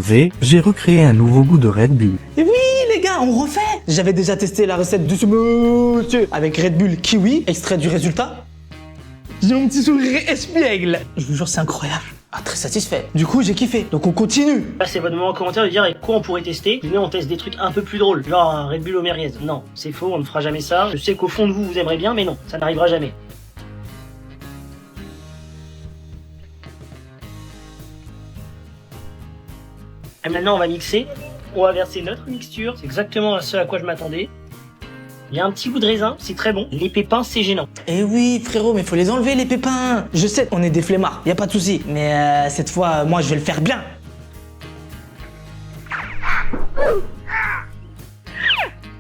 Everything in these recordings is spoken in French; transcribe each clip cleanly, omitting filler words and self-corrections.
sauver, j'ai recréé un nouveau goût de Red Bull. Et oui les gars, on refait. J'avais déjà testé la recette de ce monsieur avec Red Bull Kiwi, extrait du résultat. J'ai mon petit sourire espiègle. Je vous jure, c'est incroyable. Ah, très satisfait. Du coup, j'ai kiffé. Donc on continue. Là, c'est votre moment en commentaire de dire avec quoi on pourrait tester. Venez, on teste des trucs un peu plus drôles, genre un Red Bull au merguez. Non, c'est faux, on ne fera jamais ça. Je sais qu'au fond de vous, vous aimerez bien, mais non, ça n'arrivera jamais. Et maintenant, on va mixer. On va verser notre mixture. C'est exactement ce à quoi je m'attendais. Il y a un petit goût de raisin, c'est très bon. Les pépins, c'est gênant. Eh oui, frérot, mais faut les enlever, les pépins. Je sais, on est des flemmards, y a pas de souci. Mais cette fois, moi, je vais le faire bien.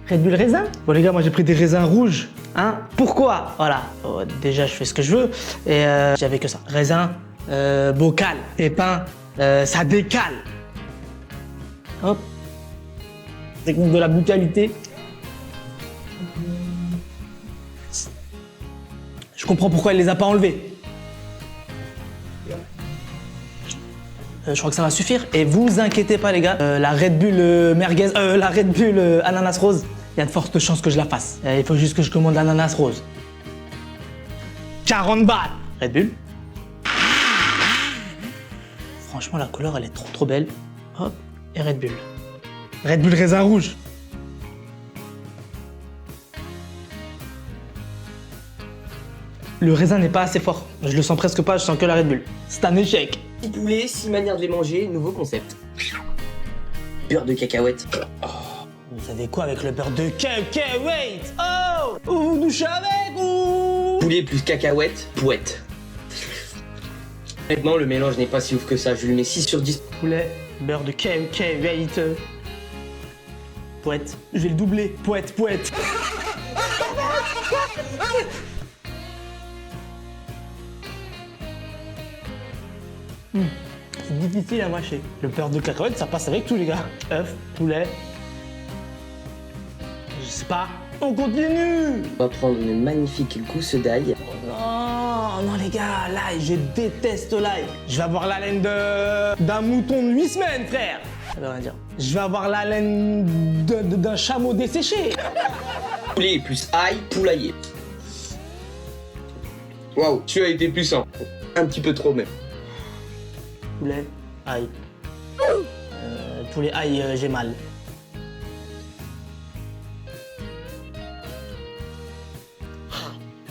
Red Bull raisin? Bon, les gars, moi, j'ai pris des raisins rouges. Hein? Pourquoi? Voilà. Oh, déjà, je fais ce que je veux. Et j'avais que ça. Raisin, bocal. Pépins, ça décale. Hop. Technique de la buccalité. Je comprends pourquoi elle les a pas enlevés. Je crois que ça va suffire. Et vous inquiétez pas les gars, la Red Bull merguez, la Red Bull ananas rose, il y a de fortes chances que je la fasse. Il faut juste que je commande l'ananas rose. 40 balles. Red Bull. Franchement la couleur elle est trop belle. Hop, et Red Bull. Red Bull raisin rouge. Le raisin n'est pas assez fort. Je le sens presque pas, je sens que la Red Bull. C'est un échec. 6 poulets, 6 manières de les manger, nouveau concept. Beurre de cacahuète. Vous savez quoi avec le beurre de cacahuète? Oh! Vous vous douchez avec ou? Poulet plus cacahuète, pouette. Honnêtement, le mélange n'est pas si ouf que ça, je lui mets 6 sur 10. Poulet, beurre de cacahuète. Poète. Je vais le doubler. Poète. C'est difficile à mâcher. Le beurre de cacahuète, ça passe avec tout, les gars. Œuf, poulet. Je sais pas. On continue. On va prendre une magnifique gousse d'ail. Non, les gars, l'ail, je déteste l'ail. Je vais avoir la laine d'un mouton de 8 semaines, frère. Ça veut rien dire. Je vais avoir la laine d'un chameau desséché. Poulet plus ail, poulailler. Waouh, tu as été puissant. Un petit peu trop même. Poulet, ail. Poulet, ail, j'ai mal.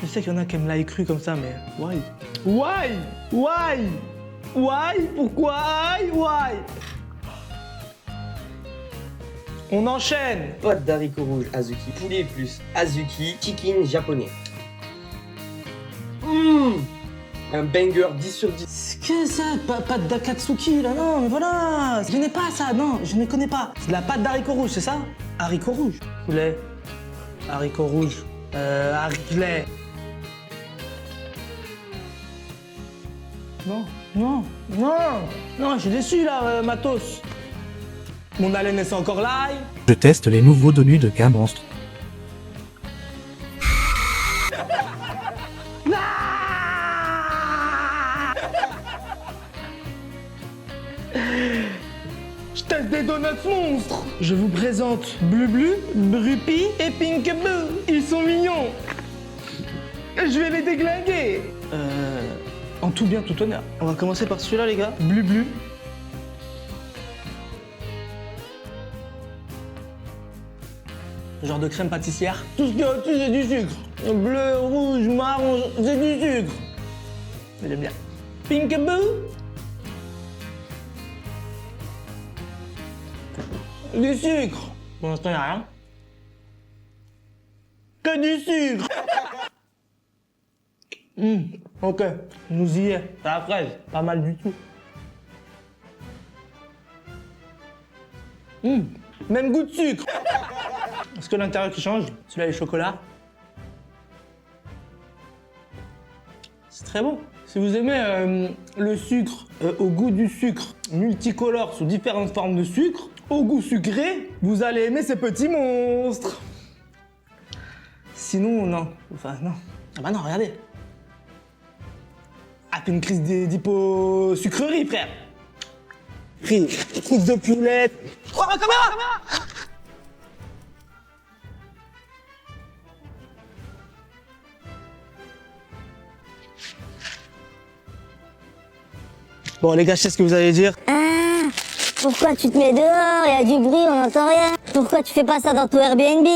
Je sais qu'il y en a qui aiment l'ail cru comme ça, mais why? Pourquoi ail? Why? On enchaîne. Pâte d'haricots rouges Azuki. Poulet plus Azuki, chicken japonais. Un banger 10 sur 10. Qu'est-ce que c'est? Pâte d'akatsuki, là, non, mais voilà. Je n'ai pas ça, non, je ne connais pas. C'est de la pâte d'haricots rouges, c'est ça? Haricots rouges. Poulet, haricots rouges, haricots. Non, je suis déçu là, Matos. Mon haleine est encore l'ail. Je teste les nouveaux donuts de K Monstre. Je teste des donuts monstres. Je vous présente Blu, Brupi et Pinkaboo. Ils sont mignons. Je vais les déglinguer. En tout bien, tout honneur. On va commencer par celui-là, les gars. Blu. Genre de crème pâtissière. Tout ce qu'il y a au-dessus, c'est du sucre. Bleu, rouge, marron, c'est du sucre. J'aime bien. Pinkaboo. Du sucre. Pour l'instant, il n'y a rien. Que du sucre. Ok, nous y est. C'est la fraise, pas mal du tout. Même goût de sucre. Est-ce que l'intérieur qui change? Celui-là est chocolat. C'est très bon. Si vous aimez le sucre au goût du sucre, multicolore sous différentes formes de sucre, au goût sucré, vous allez aimer ces petits monstres. Sinon, non. Enfin, non. Ah bah non, regardez. Ah, t'as une crise d'hyposucrerie, frère. pris truc de poulet. Oh, ma caméra! Bon les gars, je sais ce que vous allez dire. Ah, pourquoi tu te mets dehors? Il y a du bruit, on n'entend rien. Pourquoi tu fais pas ça dans ton Airbnb?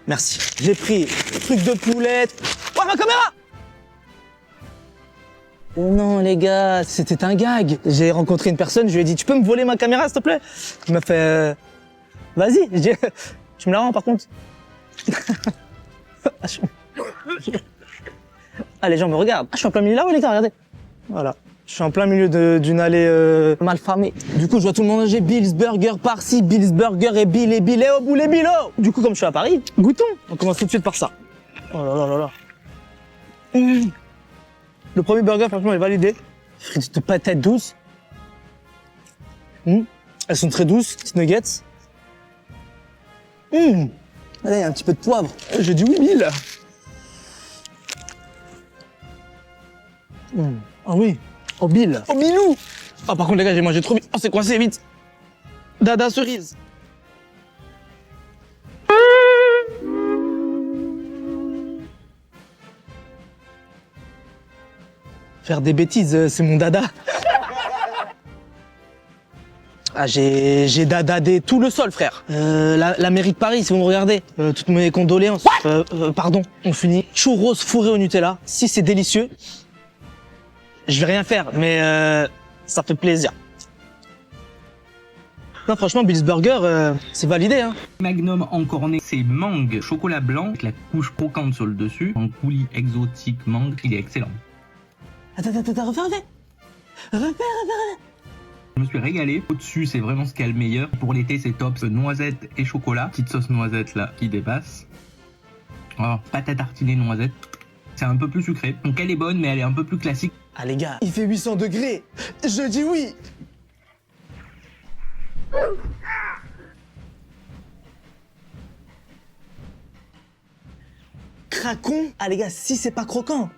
Merci. J'ai pris truc de poulet. Oh, ma caméra! Non les gars, c'était un gag. J'ai rencontré une personne, je lui ai dit tu peux me voler ma caméra s'il te plaît? Il m'a fait vas-y. Je dis tu me la rends par contre. Ah les gens me regardent. Ah je suis en plein milieu là, ouais les gars, regardez. Voilà. Je suis en plein milieu d'une allée mal famée. Du coup je vois tout le monde manger Bill's Burger par-ci, Bill's Burger et Bill et oh boulet Bill oh. Du coup comme je suis à Paris, goûtons. On commence tout de suite par ça. Oh là là là là. Le premier burger, franchement, est validé. Frites de patates douces. Elles sont très douces, petites nuggets. Allez, il y a un petit peu de poivre. J'ai dit oui, Bill. Ah oui. Oh, Bill. Oh, Bilou. Ah, par contre, les gars, j'ai mangé trop vite. Oh, c'est coincé, vite. Dada cerise. Faire des bêtises, c'est mon dada. Ah, j'ai dadadé tout le sol, frère. La mairie de Paris, si vous me regardez. Toutes mes condoléances. Pardon, on finit. Churros fourré au Nutella. Si c'est délicieux, je vais rien faire, mais ça fait plaisir. Non, franchement, Bill's Burger, c'est validé, hein. Magnum encorné, c'est mangue chocolat blanc avec la couche croquante sur le dessus. En coulis exotique mangue, il est excellent. Attends, refais. Je me suis régalé. Au-dessus, c'est vraiment ce qu'il y a le meilleur. Pour l'été, c'est top. Noisette et chocolat. Petite sauce noisette là qui dépasse. Oh, pâte à tartiner noisette. C'est un peu plus sucré. Donc elle est bonne, mais elle est un peu plus classique. Ah les gars, il fait 800 degrés. Je dis oui. Craquons. Ah les gars, si c'est pas croquant.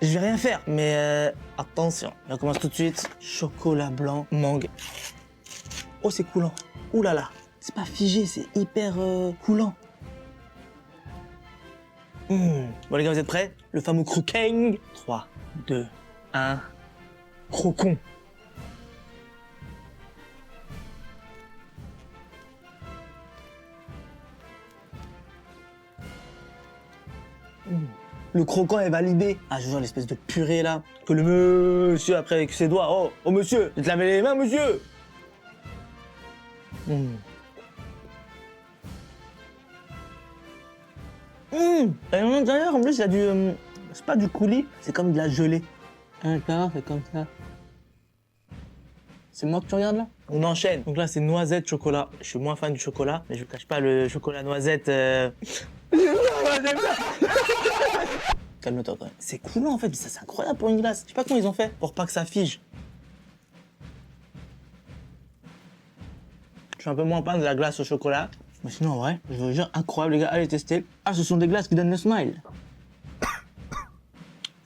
Je vais rien faire, mais attention. On commence tout de suite. Chocolat blanc, mangue. Oh, c'est coulant. Ouh là là. C'est pas figé, c'est hyper coulant. Bon les gars, vous êtes prêts? Le fameux croquing. 3, 2, 1. Croquons. Le croquant est validé. Ah, je vois l'espèce de purée là. Que le monsieur, après, avec ses doigts. Oh monsieur, tu te laves les mains, monsieur. Et à l'intérieur, en plus, il y a du. C'est pas du coulis, c'est comme de la gelée. À l'intérieur, c'est comme ça. C'est moi que tu regardes là? On enchaîne. Donc là, c'est noisette, chocolat. Je suis moins fan du chocolat, mais je vous cache pas le chocolat noisette. Calme-toi quand même. C'est coulant en fait, ça c'est incroyable pour une glace. Je sais pas comment ils ont fait pour pas que ça fige. Je suis un peu moins fan de la glace au chocolat. Mais sinon en vrai, je vous jure, incroyable les gars, allez tester. Ah, ce sont des glaces qui donnent le smile.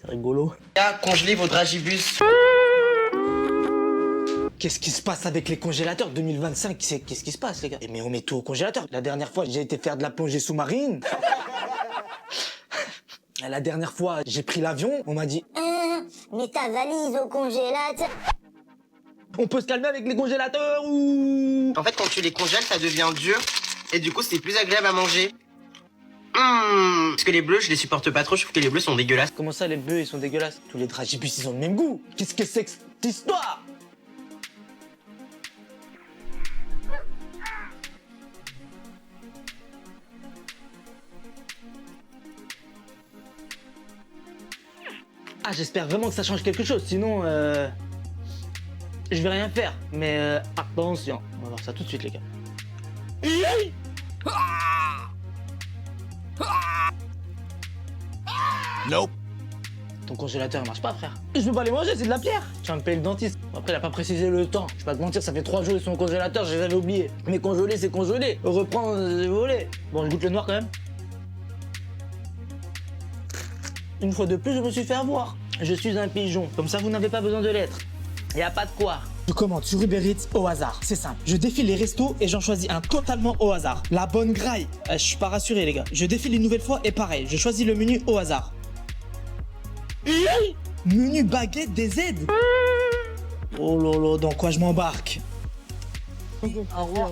C'est rigolo. Congelez vos dragibus. Qu'est-ce qui se passe avec les congélateurs 2025? Qu'est-ce qui se passe les gars? Mais on met tout au congélateur. La dernière fois, j'ai été faire de la plongée sous-marine. La dernière fois, j'ai pris l'avion, on m'a dit Mets ta valise au congélateur. on peut se calmer avec les congélateurs ou... En fait, quand tu les congèles, ça devient dur. Et du coup, c'est plus agréable à manger. Parce que les bleus, je les supporte pas trop. Je trouve que les bleus sont dégueulasses. Comment ça, les bleus, ils sont dégueulasses? Tous les dragibus, ils ont le même goût. Qu'est-ce que c'est que cette histoire? Ah, j'espère vraiment que ça change quelque chose, sinon je vais rien faire. Mais attention, on va voir ça tout de suite les gars. Nope. Ton congélateur il marche pas frère. Je peux pas les manger, c'est de la pierre. Tu vas me payer le dentiste. Après il a pas précisé le temps. Je vais pas te mentir, ça fait 3 jours ils sont au congélateur, je les avais oubliés. Mais congelé c'est congelé. Reprendre, c'est volé. Bon, je goûte le noir quand même. Une fois de plus, je me suis fait avoir. Je suis un pigeon. Comme ça, vous n'avez pas besoin de lettres. Y a pas de quoi. Je commande sur Uber Eats au hasard. C'est simple. Je défile les restos et j'en choisis un totalement au hasard. La bonne graille. Je suis pas rassuré, les gars. Je défile une nouvelle fois et pareil. Je choisis le menu au hasard. Menu baguette des Z. Oh lolo, dans quoi je m'embarque? Au revoir.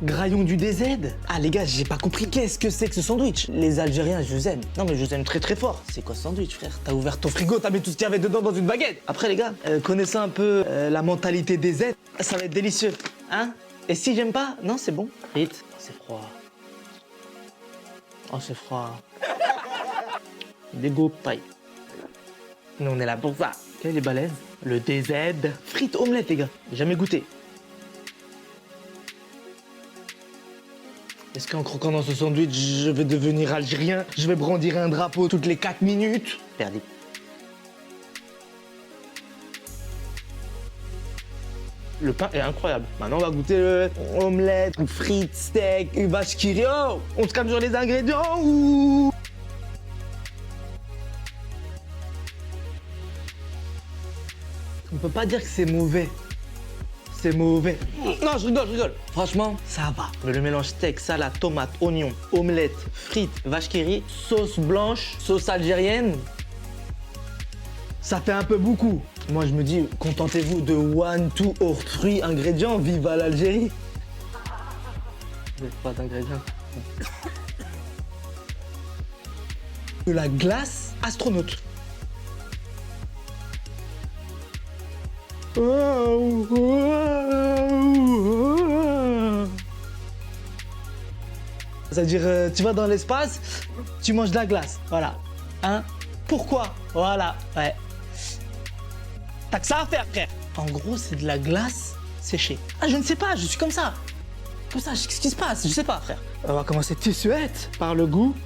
Graillon du DZ. Ah les gars, j'ai pas compris qu'est-ce que c'est que ce sandwich. Les Algériens, je vous aime. Non mais je vous aime très très fort. C'est quoi ce sandwich, frère? T'as ouvert ton frigo, t'as mis tout ce qu'il y avait dedans dans une baguette. Après les gars, connaissant un peu la mentalité des Z, ça va être délicieux. Hein? Et si j'aime pas? Non, c'est bon. Vite. C'est froid. Oh, c'est froid. Dégo paille. Nous on est là pour ça. Quel est balèze? Le DZ. Frites omelette les gars. Jamais goûté. Est-ce qu'en croquant dans ce sandwich, je vais devenir algérien? Je vais brandir un drapeau toutes les 4 minutes? Perdu. Le pain est incroyable. Maintenant, on va goûter le omelette, frites, steak, vache qui rit. Oh, on se calme sur les ingrédients ou... On peut pas dire que c'est mauvais. C'est mauvais. Non, je rigole. Franchement, ça va. Mais le mélange steak, salade, tomate, oignon, omelette, frites, vache qui rit, sauce blanche, sauce algérienne, ça fait un peu beaucoup. Moi, je me dis, contentez-vous de 1, 2 or 3 ingrédients. Vive à l'Algérie. Pas d'ingrédients. De la glace astronaute. C'est-à-dire, tu vas dans l'espace, tu manges de la glace. Voilà. Hein? Pourquoi? Voilà. Ouais. T'as que ça à faire, frère. En gros, c'est de la glace séchée. Ah, je ne sais pas, je suis comme ça. Comme ça, qu'est-ce qui se passe? Je sais pas, frère. On va commencer tout de suite par le goût.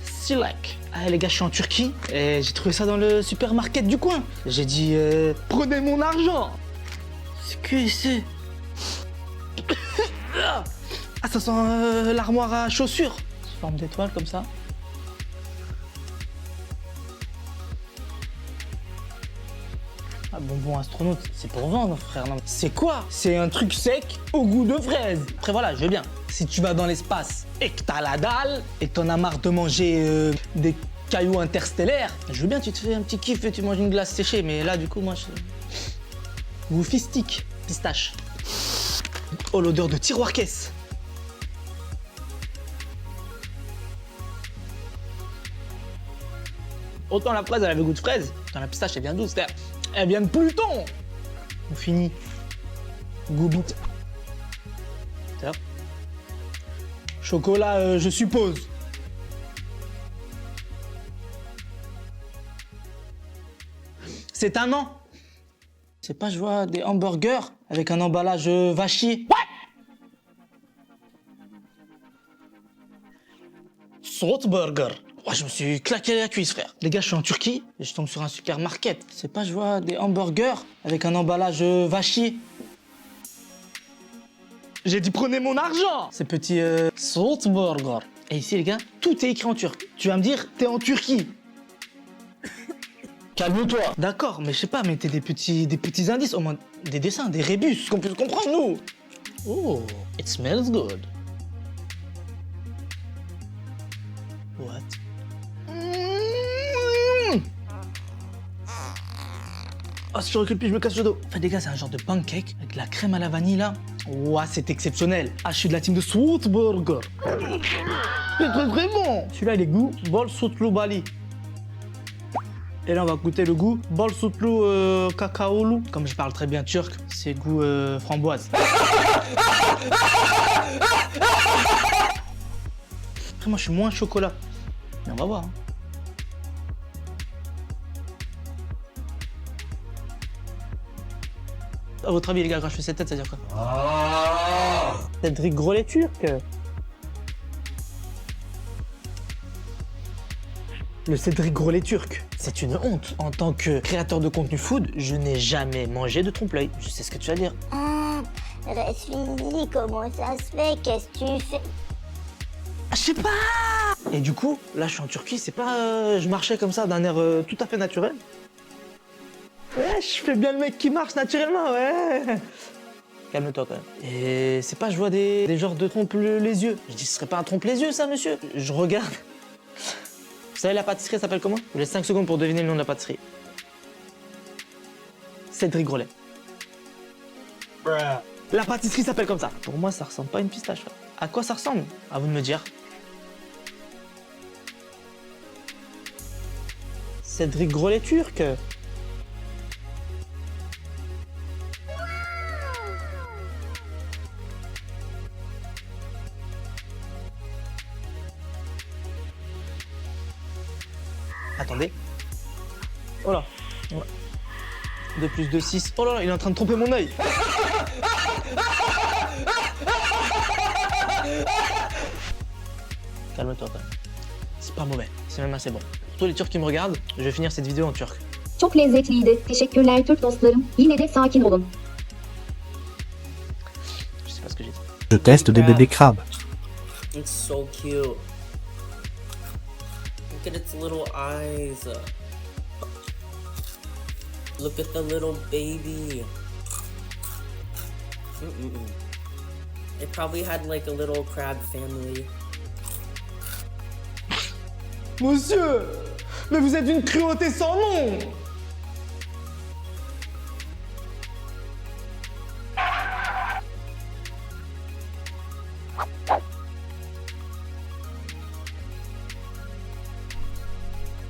Silek. Ah, les gars, je suis en Turquie et j'ai trouvé ça dans le supermarket du coin. J'ai dit, prenez mon argent. C'est que c'est. Ah, ça sent l'armoire à chaussures. Sous forme d'étoile comme ça. Ah, bonbon astronaute, c'est pour vendre, frère. Non. C'est quoi? C'est un truc sec au goût de fraise. Après, voilà, je veux bien. Si tu vas dans l'espace et que t'as la dalle et que t'en as marre de manger des cailloux interstellaires, je veux bien, tu te fais un petit kiff et tu manges une glace séchée. Mais là, du coup, moi, je... Goût fistique, pistache. Oh, l'odeur de tiroir-caisse. Autant la fraise, elle avait goût de fraise. Autant la pistache, elle vient douce, frère. Elle vient de Pluton. On finit. Goût bite. Chocolat, je suppose. C'est un an. C'est pas, je vois des hamburgers avec un emballage vachier. Salt burger. Oh, je me suis claqué la cuisse, frère. Les gars, je suis en Turquie et je tombe sur un supermarket. C'est pas, je vois des hamburgers avec un emballage vachier. J'ai dit prenez mon argent. Ces petits salt burger. Et ici, les gars, tout est écrit en turc. Tu vas me dire, t'es en Turquie. Calme-toi. D'accord, mais je sais pas, mettez des petits indices, au moins des dessins, des rébus, qu'on puisse comprendre, nous. Oh, it smells good. What? Ah, si je recule plus, je me casse le dos. Enfin, les gars, c'est un genre de pancake avec de la crème à la vanille, là. Ouah, c'est exceptionnel. Ah, je suis de la team de Sweet Burger. C'est très très bon. Celui-là, il est goût bol soutlu bali. Et là, on va goûter le goût bol soutlu cacaolu. Comme je parle très bien turc, c'est goût framboise. Après, moi, je suis moins chocolat. Mais on va voir. Hein. À votre avis, les gars, quand je fais cette tête, ça veut dire quoi? Cédric Grolet turc. Le Cédric Grolet turc. C'est une honte. En tant que créateur de contenu food, je n'ai jamais mangé de trompe-l'œil. Je sais ce que tu vas dire. Ah, Resfini, comment ça se fait? Qu'est-ce que tu fais? Je sais pas. Et du coup, là, je suis en Turquie, c'est pas... je marchais comme ça d'un air tout à fait naturel. Ouais, je fais bien le mec qui marche naturellement, ouais. Calme-toi quand même. Et c'est pas, je vois des genres de trompe les yeux. Je dis, ce serait pas un trompe les yeux, ça, monsieur? Je regarde. Vous savez, la pâtisserie, elle s'appelle comment? Je vous laisse 5 secondes pour deviner le nom de la pâtisserie. Cédric Grolet. La pâtisserie s'appelle comme ça. Pour moi, ça ressemble pas à une pistache. Frère. À quoi ça ressemble? À vous de me dire. Cédric Grolet turc. Attendez. Oh là. 2 plus 2, 6. Oh là là, il est en train de tromper mon œil. Calme-toi quand même. C'est pas mauvais, c'est même assez bon. Pour tous les Turcs qui me regardent, je vais finir cette vidéo en turc. Çok lezzetliydi. Teşekkürler Türk dostlarım. Yine de sakin olun. Je sais pas ce que j'ai dit. Je teste des bébés crabes. It's so cute. Look at its little eyes. Look at the little baby. It probably had like a little crab family. Monsieur, mais vous êtes d'une cruauté sans nom.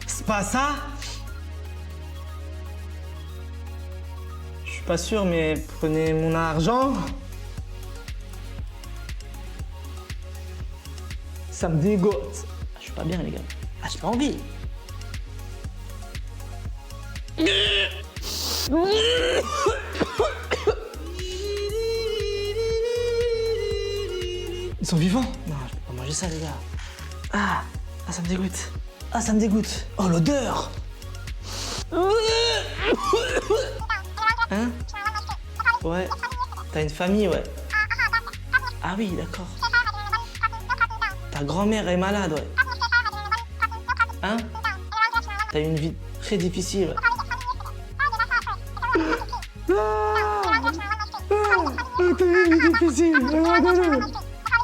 C'est pas ça? Je suis pas sûr, mais prenez mon argent. Ça me dégoûte. Je suis pas bien, les gars. Ah, j'ai pas envie. Ils sont vivants? Non, je peux pas manger ça, les gars. Ah, ça me dégoûte. Ah, ça me dégoûte. Oh, l'odeur. Hein? Ouais. T'as une famille, ouais. Ah oui, d'accord. Ta grand-mère est malade, ouais. Hein? T'as eu une vie très difficile. T'as eu une vie difficile.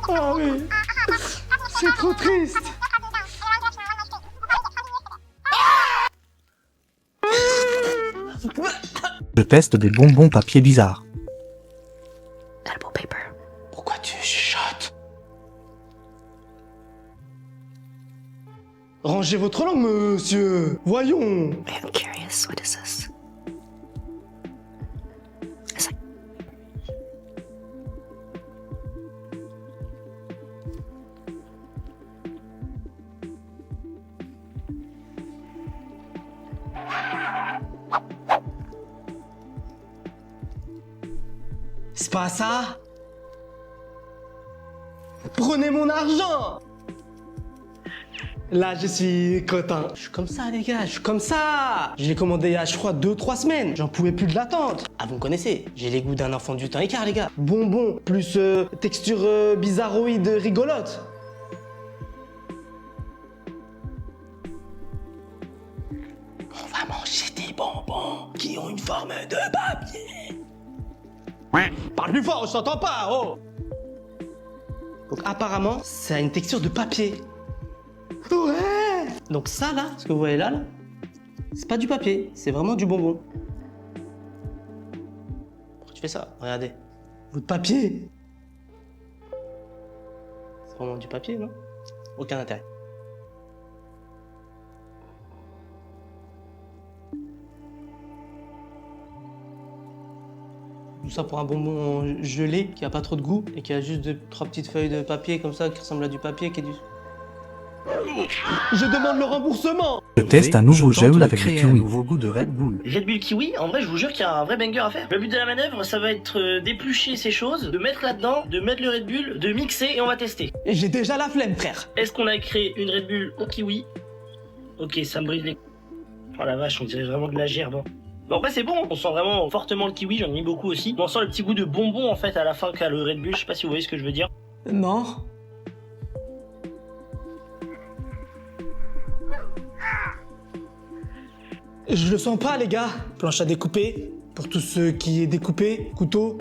Ah oui. C'est trop triste. Je teste des bonbons papier bizarres. Pourquoi tu chuchotes? Rangez votre langue, monsieur. Voyons. I'm curious. What is this? It's like C'est pas ça? Prenez mon argent! Là, je suis content. Je suis comme ça, les gars, je suis comme ça! Je l'ai commandé il y a, je crois, 2-3 semaines. J'en pouvais plus de l'attente. Ah, vous me connaissez, j'ai les goûts d'un enfant du temps écart, les gars. Bonbon, plus texture bizarroïde rigolote. On va manger des bonbons qui ont une forme de papier. Parle plus fort, je t'entends pas, oh! Donc apparemment, ça a une texture de papier. Ouais! Donc ça là, ce que vous voyez là, c'est pas du papier, c'est vraiment du bonbon. Pourquoi tu fais ça? Regardez. Votre papier! C'est vraiment du papier, non? Aucun intérêt. Tout ça pour un bonbon gelé qui a pas trop de goût et qui a juste 3 petites feuilles de papier comme ça qui ressemblent à du papier qui est du... Je demande le remboursement! Je teste un nouveau Je tente gel de avec le créer un kiwi. nouveau goût de Red Bull. Red Bull Kiwi, en vrai, je vous jure qu'il y a un vrai banger à faire. Le but de la manœuvre, ça va être d'éplucher ces choses, de mettre là-dedans, de mettre le Red Bull, de mixer et on va tester. Et j'ai déjà la flemme, frère! Est-ce qu'on a créé une Red Bull au kiwi? Ok, ça me brise les... Oh la vache, on dirait vraiment de la gerbe. Bon, en vrai, c'est bon, on sent vraiment fortement le kiwi, j'en ai mis beaucoup aussi. On sent le petit goût de bonbon en fait à la fin qu'a le Red Bull, je sais pas si vous voyez ce que je veux dire. Non. Je le sens pas, les gars. Planche à découper, pour tout ce qui est découpé, couteau,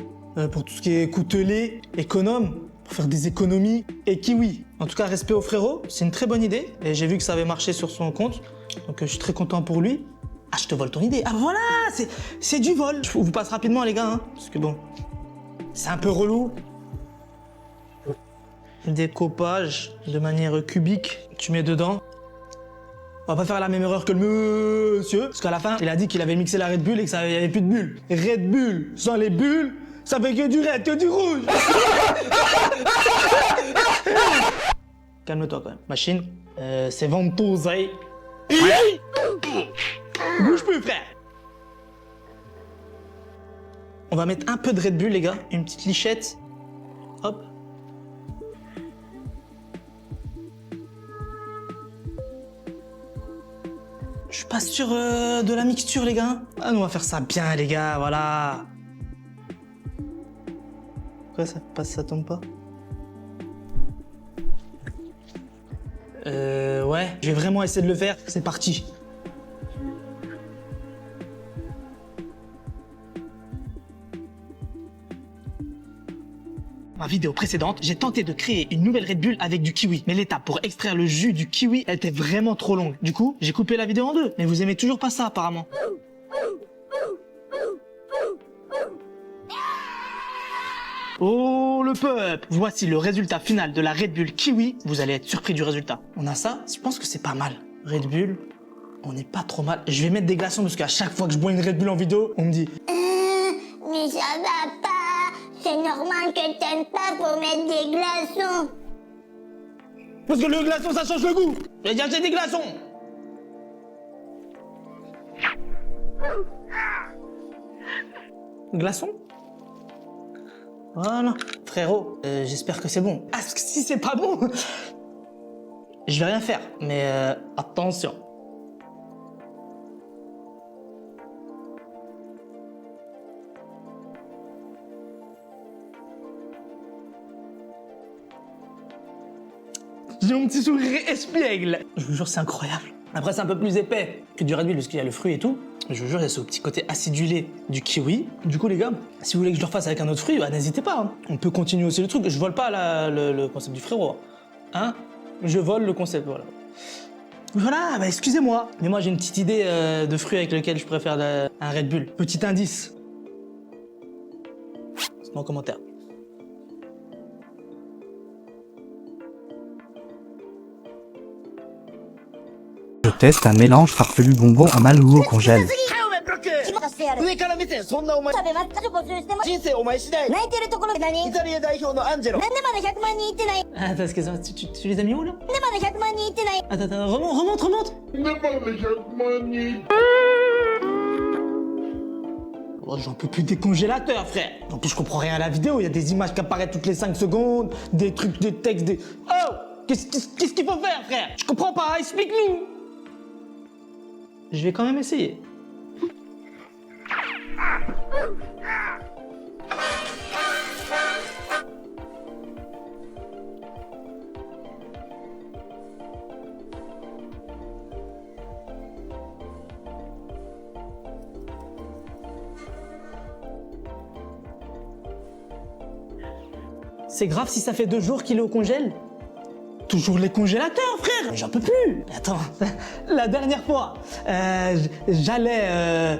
pour tout ce qui est coutelé, économe, pour faire des économies, et kiwi. En tout cas, respect au frérot, c'est une très bonne idée. Et j'ai vu que ça avait marché sur son compte, donc je suis très content pour lui. Ah, je te vole ton idée. Ah voilà, c'est du vol. Je vous passe rapidement, les gars, hein, parce que bon, c'est un peu relou. Découpage de manière cubique, tu mets dedans. On va pas faire la même erreur que le monsieur, parce qu'à la fin, il a dit qu'il avait mixé la Red Bull et que ça y avait plus de bulles. Red Bull, sans les bulles, ça fait que du red, que du rouge. Calme-toi quand même. Machine, c'est ventouse. Bouge plus, frère. On va mettre un peu de Red Bull, les gars. Une petite lichette. Hop. Je suis pas sûr de la mixture, les gars. Ah, nous, on va faire ça bien, les gars, voilà. Quoi, ça passe, ça tombe pas? Ouais, je vais vraiment essayer de le faire. C'est parti. Ma vidéo précédente, j'ai tenté de créer une nouvelle Red Bull avec du kiwi. Mais l'étape pour extraire le jus du kiwi, elle était vraiment trop longue. Du coup, j'ai coupé la vidéo en deux. Mais vous aimez toujours pas ça, apparemment. Oh, le peuple! Voici le résultat final de la Red Bull kiwi. Vous allez être surpris du résultat. On a ça, je pense que c'est pas mal. Red Bull, on n'est pas trop mal. Je vais mettre des glaçons parce qu'à chaque fois que je bois une Red Bull en vidéo, on me dit Mais ça va pas. C'est normal que t'aimes pas pour mettre des glaçons. parce que le glaçon, ça change le goût. J'ai dit acheter des glaçons. Glaçons? Voilà. Frérot, j'espère que c'est bon. Ah, parce que si c'est pas bon, je vais rien faire. Mais attention. J'ai mon petit sourire espiègle. Je vous jure, c'est incroyable. Après, c'est un peu plus épais que du Red Bull parce qu'il y a le fruit et tout. Je vous jure, il y a ce petit côté acidulé du kiwi. Du coup, les gars, si vous voulez que je le refasse avec un autre fruit, bah, n'hésitez pas. Hein. On peut continuer aussi le truc. Je vole pas le concept du frérot. Hein? Je vole le concept, voilà. Voilà, bah excusez-moi. Mais moi, j'ai une petite idée de fruit avec lequel je pourrais faire un Red Bull. Petit indice. C'est mon commentaire. Je teste un mélange farfelu bonbon à Malou au congèle. Attends, excuse-moi, tu les as mis où là? Attends, remonte. Oh, j'en peux plus des congélateurs, frère. En plus, je comprends rien à la vidéo. Il y a des images qui apparaissent toutes les 5 secondes, des trucs, des textes, des... Oh! Qu'est-ce qu'il faut faire, frère? Je comprends pas, explique-nous. Je vais quand même essayer. C'est grave si ça fait 2 jours qu'il est au congèle? Toujours les congélateurs, frère! J'en peux plus! Attends, la dernière fois, j'allais...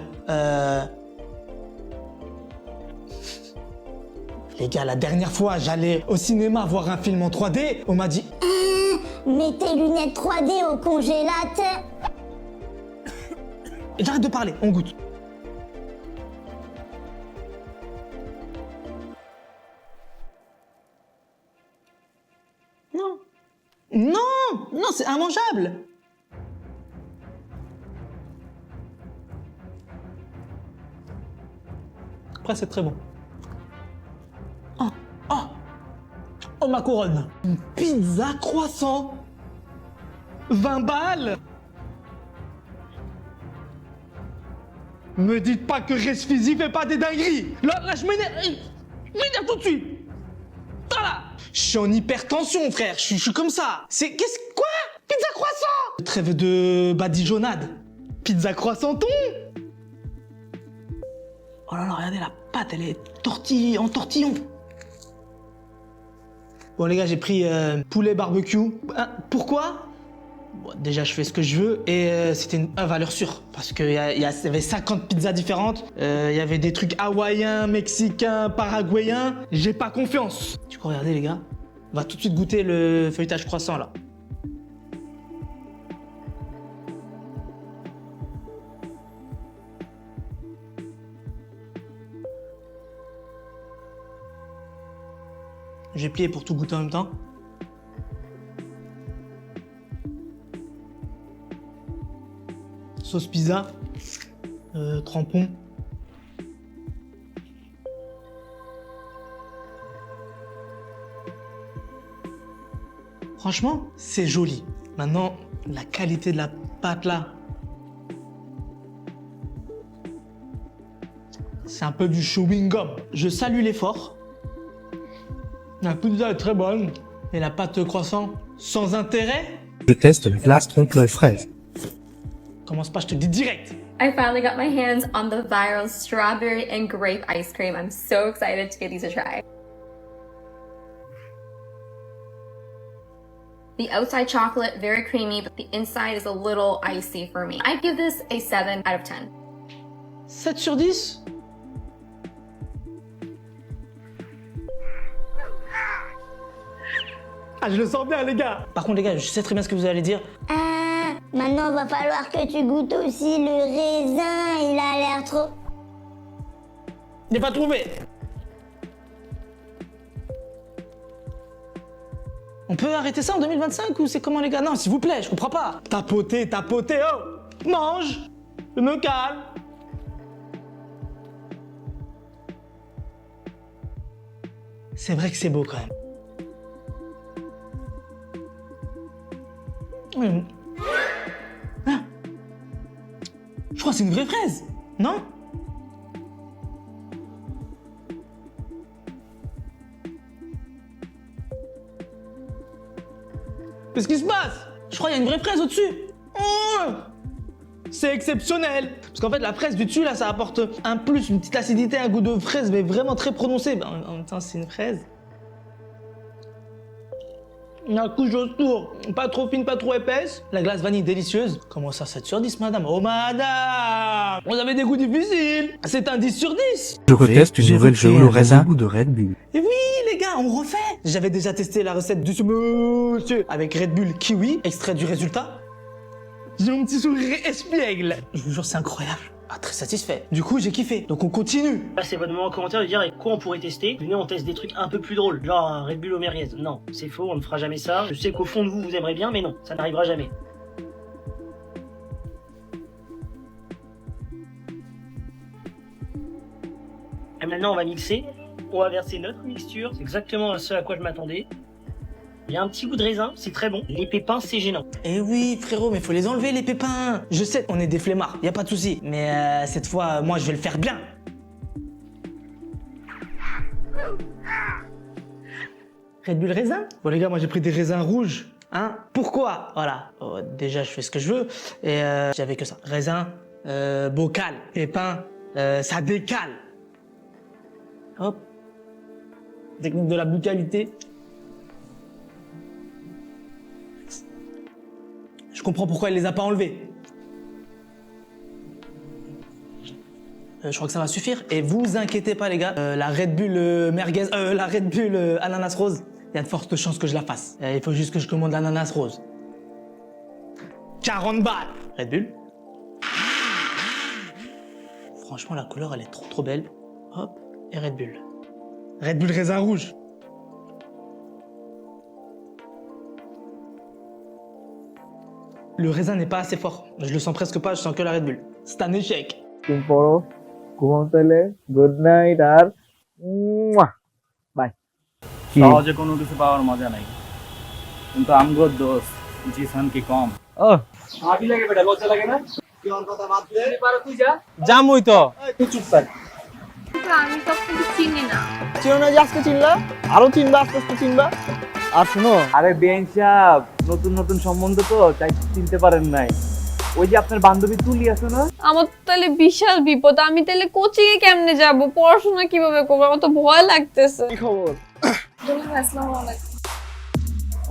Les gars, la dernière fois, j'allais au cinéma voir un film en 3D, on m'a dit... Mets tes lunettes 3D au congélateur. J'arrête de parler, on goûte. Non, c'est immangeable. Après, c'est très bon. Oh, ma couronne. Une pizza croissant. 20 balles. Me dites pas que Resfizi fait pas des dingueries. Là, je m'énerve. Je m'énerve tout de suite. Voilà. Je suis en hypertension, frère. Je suis comme ça. Quoi? Pizza croissant. Trêve de badigeonnade. Pizza croissanton. Oh là là, regardez la pâte, elle est tortillée en tortillon. Bon les gars, j'ai pris poulet barbecue. Hein, pourquoi? Bon, déjà, je fais ce que je veux et c'était une valeur sûre. Parce qu'il y avait 50 pizzas différentes. Il y avait des trucs hawaïens, mexicains, paraguayens. J'ai pas confiance. Du coup, regardez les gars. On va tout de suite goûter le feuilletage croissant là. J'ai plié pour tout goûter en même temps. Sauce pizza, trempon. Franchement, c'est joli. Maintenant, la qualité de la pâte là. C'est un peu du chewing gum. Je salue l'effort. La pizza est très bonne. Et la pâte croissant, sans intérêt. Je teste la glace trompe-l'œil fraise. Commence pas, je te dis direct. I finally got my hands on the viral strawberry and grape ice cream. I'm so excited to give these a try. The outside chocolate, very creamy, but the inside is a little icy for me. I give this a 7 out of 10. 7 sur 10? Ah, je le sens bien, les gars. Par contre, les gars, je sais très bien ce que vous allez dire. Ah, maintenant va falloir que tu goûtes aussi le raisin, il a l'air trop... J'ai pas trouvé. On peut arrêter ça en 2025 ou c'est comment, les gars? Non, s'il vous plaît, je comprends pas. Tapoter, oh. Mange. Je me calme. C'est vrai que c'est beau quand même. Ah. Je crois que c'est une vraie fraise, non? Qu'est-ce qui se passe? Je crois qu'il y a une vraie fraise au-dessus. Oh, c'est exceptionnel. Parce qu'en fait, la fraise du dessus, là, ça apporte un plus, une petite acidité, un goût de fraise, mais vraiment très prononcé. Ben, en même temps, c'est une fraise. La couche autour, pas trop fine, pas trop épaisse. La glace vanille délicieuse. Comment ça, 7 sur 10, madame? Oh, madame! Vous avez des goûts difficiles. C'est un 10 sur 10. Je reteste une nouvelle gelée au raisin goût de Red Bull. Et oui, les gars, on refait. J'avais déjà testé la recette du monsieur avec Red Bull Kiwi, extrait du résultat. J'ai un petit sourire espiègle. Je vous jure, c'est incroyable. Ah, très satisfait. Du coup, j'ai kiffé. Donc, on continue. Là, c'est votre moment en commentaire de dire avec quoi on pourrait tester. Venez, on teste des trucs un peu plus drôles, genre un Red Bull au merguez. Non, c'est faux, on ne fera jamais ça. Je sais qu'au fond de vous, vous aimerez bien, mais non, ça n'arrivera jamais. Et maintenant, on va mixer. On va verser notre mixture. C'est exactement ce à quoi je m'attendais. Il y a un petit goût de raisin, c'est très bon. Les pépins, c'est gênant. Eh oui, frérot, mais faut les enlever, les pépins. Je sais, on est des flemmards, y a pas de souci. Mais cette fois, moi, je vais le faire bien. Red Bull raisin? Bon, les gars, moi, j'ai pris des raisins rouges. Hein? Pourquoi? Voilà. Oh, déjà, je fais ce que je veux. Et j'avais que ça. Raisin, bocal, pépins, ça décale. Hop. Technique de la buccalité. Je comprends pourquoi il les a pas enlevés. Je crois que ça va suffire. Et vous inquiétez pas les gars, la Red Bull merguez, la Red Bull ananas rose, il y a de fortes chances que je la fasse. Il faut juste que je commande l'ananas rose. 40 balles. Red Bull. Franchement la couleur elle est trop belle. Hop, et Red Bull. Red Bull raisin rouge. Le raisin n'est pas assez fort. Je le sens presque pas, je sens que la Red Bull. C'est un échec. Good night আর বাই সহজে কোনো কিছু পাওয়ার মজা নাই কিন্তু আমগো দোস্ত জিসান কি কম ও আবি লাগে বেটা লজ্জা লাগে না কি ওর কথা বাদ দে পারো তুই যা জামই তো তুই চুপ থাক আমি তো আপনাকে চিনি না চিনো না যে আজকে চিনলা আরো চিনবা আস্তে আস্তে চিনবা আর শুনো আরে বেন সাহেব নতুন নতুন সম্বন্ধ তো তাই চিনতে পারেন নাই ওই যে আপনার বান্ধবী তুলি আছে না? আমার তো তাহলে বিশাল বিপদ, আমি তাহলে কোচিং এ কেমনে যাব, পড়াশোনা কিভাবে করব, আমার তো ভয় লাগতেছে। কি খবর? আসসালামু আলাইকুম।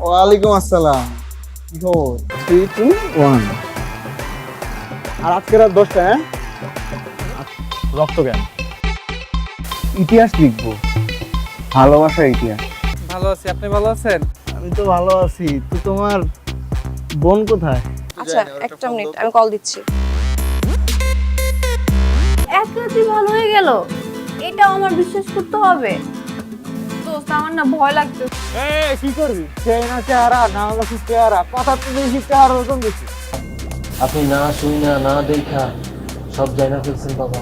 ওয়ালাইকুম আসসালাম। কি খবর? 3 2 1 আর আজকে রাত 10টা হ্যাঁ? রক্ত কেন? ইতিহাস লিখবো, ভালোবাসার ইতিহাস। ভালো আছি, আপনি ভালো আছেন? আমি তো ভালো আছি, তো তোমার বোন কোথায়? আচ্ছা একটা মিনিট, আমি কল দিচ্ছি। এক রাতে ভালো হয়ে গেল, এটাও আমার বিশ্বাস করতে হবে? দোস্ত আমার না ভয় লাগছে। এই কি করবি? চেনা চেহারা না হলো চেহারা, কথা তো বেশি চেহারা ওরকম বেশি। আপনি না শুই না না দেখা সব জানা ফেলছেন বাবা।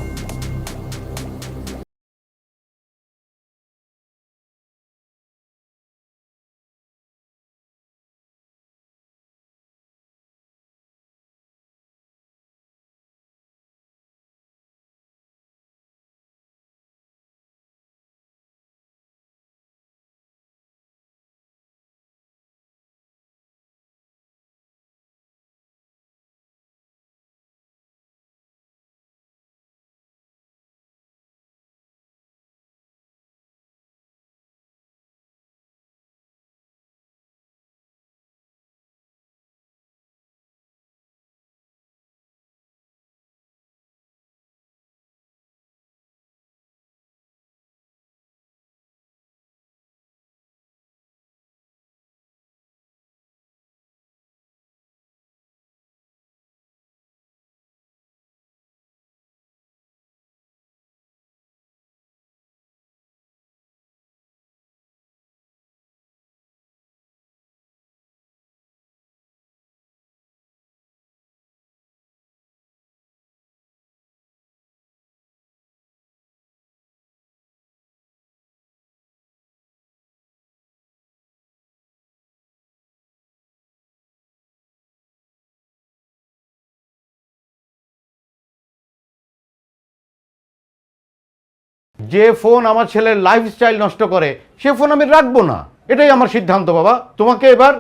যে ফোন আমার ছেলের লাইফস্টাইল নষ্ট করে সে ফোন আমি রাখবো না, এটাই আমার সিদ্ধান্ত বাবা। তোমাকে এবার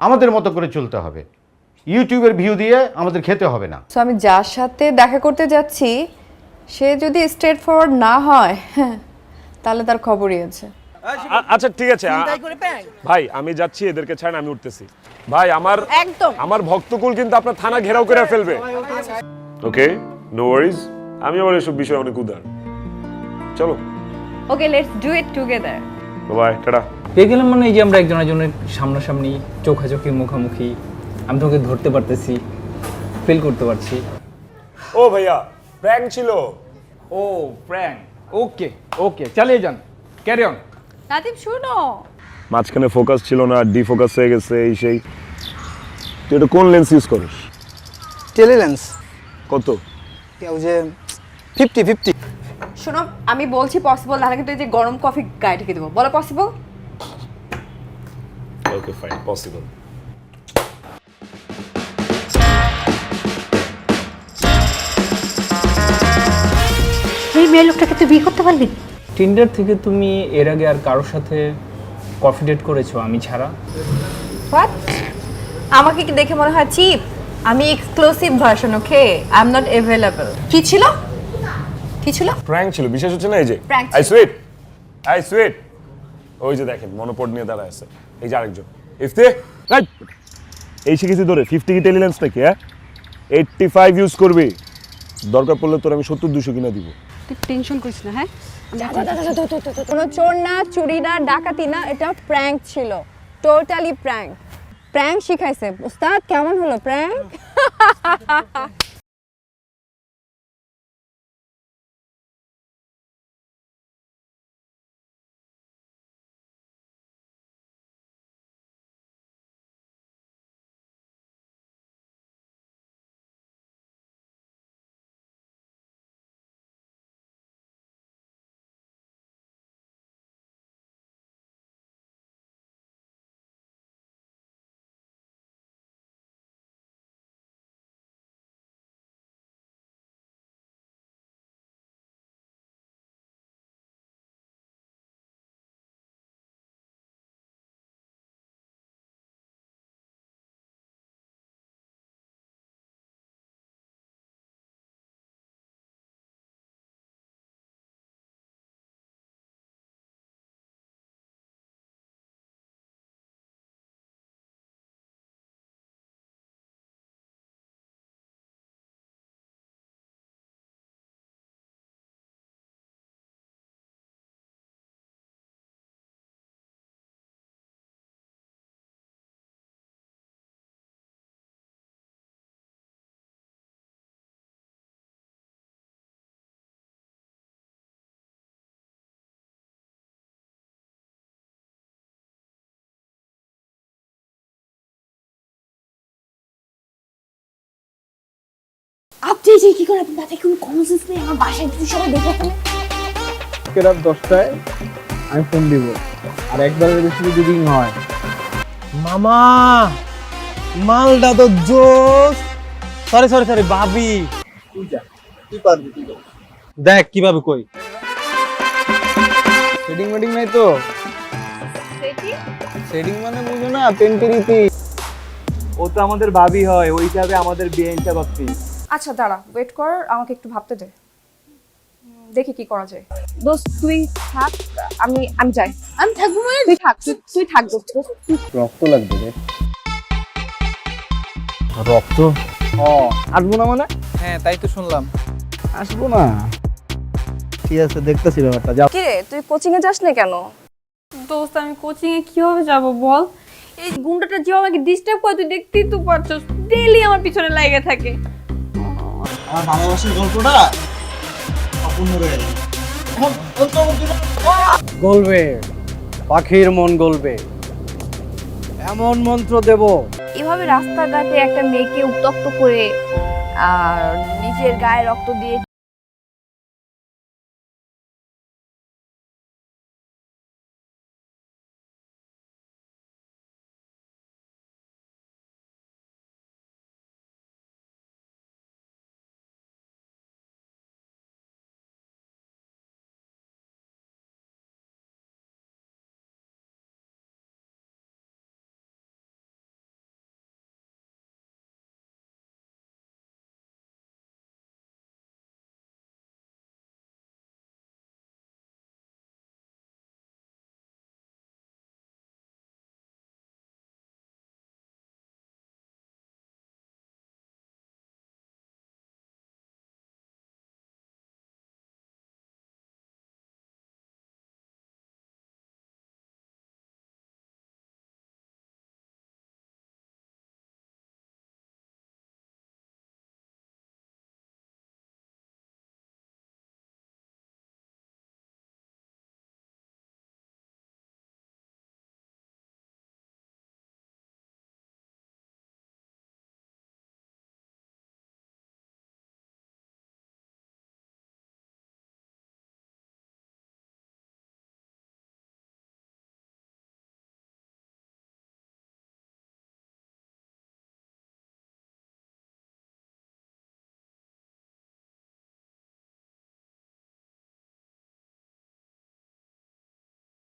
আমাদের মতো করে চলতে হবে, ইউটিউবের ভিউ দিয়ে আমাদের খেতে হবে না। তো আমি যার সাথে দেখা করতে যাচ্ছি সে যদি স্ট্রেট ফরওয়ার্ড না হয় তাহলে তার খবরই আছে। আচ্ছা ঠিক আছে ভাই, আমি যাচ্ছি, এদেরকে ছাড়েন, আমি উঠতেছি ভাই। আমার ভক্তকুল কিন্তু আপনার থানা ঘেরাও করে ফেলবে। ওকে নো ওয়ারিজ, আমি আবার এসব বিষয়ে অনেক উদার। চলো okay let's do it together. Bye, টাটা। পেয়ে গেলাম মানে এই যে আমরা একজনের সামনাসামনি চোখাচোখি মুখামুখি, আমি তোকে ধরতে পারতেছি, ফিল করতে পারছি। ও ভাইয়া প্র্যাঙ্ক ছিল। ও প্র্যাঙ্ক, ওকে ওকে চালিয়ে যান, ক্যারি অন। নাতিব শুনো, মাঝখানে ফোকাস ছিল না, ডিফোকাস হয়ে গেছে এই সেই। তুই এটা কোন লেন্স ইউজ করিস? Tele lens. কত? ওই যে 50-50। শোনো আমি বলছি পসিবল, নাহলে কিন্তু এই যে গরম কফি গায়ে ঢেকে দেবো। বলো পসিবল? Okay fine, possible. এই মেয়ে লোকটাকে তুই বিয়ে করতে পারবি? টিন্ডার থেকে তুমি এর আগে আর কারোর সাথে কফি ডেট করেছো আমি ছাড়া? হোয়াট? আমাকে কি দেখে মনে হয় চিপ? আমি exclusive version, okay? I am not available. কি ছিল? কি ছিল? প্র্যাঙ্ক ছিল, বিশেষ হচ্ছে না এই যে Prank I sweet, I sweet. ওই যে দেখেন মনোপড নিয়ে দাঁড়ায় আছে, এই যে আরেকজন ইফতে। এই শিখেছি তোরে 50 কি টেলিলেন্স নাকি? হ্যাঁ 85 ইউজ করবি, দরকার পড়লে তোর আমি 70-200 কিনা দিব। তুই টেনশন করিস না, হ্যাঁ? কোনো চোর না, চুরি না, ডাকাতি না, এটা প্র্যাঙ্ক ছিল, টোটালি প্র্যাঙ্ক। প্র্যাঙ্ক শিখাইছে উস্তাদ। কেমন হলো প্র্যাঙ্ক? আপনি যে কি করে, আপনার মাথায় কোনো কমন সেন্স নেই? আমার বাসায় যদি সবাই দেখে ফেলে। রাত 10টায় আমি ফোন দিব, আর একবারের বেশি যদি রিং হয়। মামা মালটা তো জোস। সরি সরি সরি ভাবি, তুই পারবি, দেখ কিভাবে কই। সেটিং মেটিং নাই তো? সেটিং মানে বুঝো না, পেন্টেরিতি। ও তো আমাদের ভাবি হয়, ওই হিসাবে আমাদের বিয়ে হিসাব আপনি। আচ্ছা দাঁড়া, ওয়েট কর, আমাকে একটু ভাবতে দে, দেখি কি করা যায়। দোস্ত তুই থাক, আমি যাই। আমি থাকবো মানে? তুই থাক দোস্ত। রক্ত লাগবে রে। রক্ত? আসবো না মানে? হ্যাঁ তাই তো শুনলাম। আসবো না, ঠিক আছে দেখতেছি ব্যাপারটা। যাও। কি রে, তুই কোচিং এ যাস না কেন? দোস্ত আমি কোচিং এ কিভাবে যাব বল? এই গুন্ডাটা যে আমাকে ডিস্টার্ব করে, তুই দেখতেই তো পারছস, ডেইলি আমার পিছনে লাগে থাকে। আমার ভালোবাসার গল্পটা অপূর্ণ রয়ে গেল। গলবে, পাখির মন গলবে, এমন মন্ত্র দেব। এভাবে রাস্তাঘাটে একটা মেয়েকে উত্তক্ত করে আর নিজের গায়ে রক্ত দিয়ে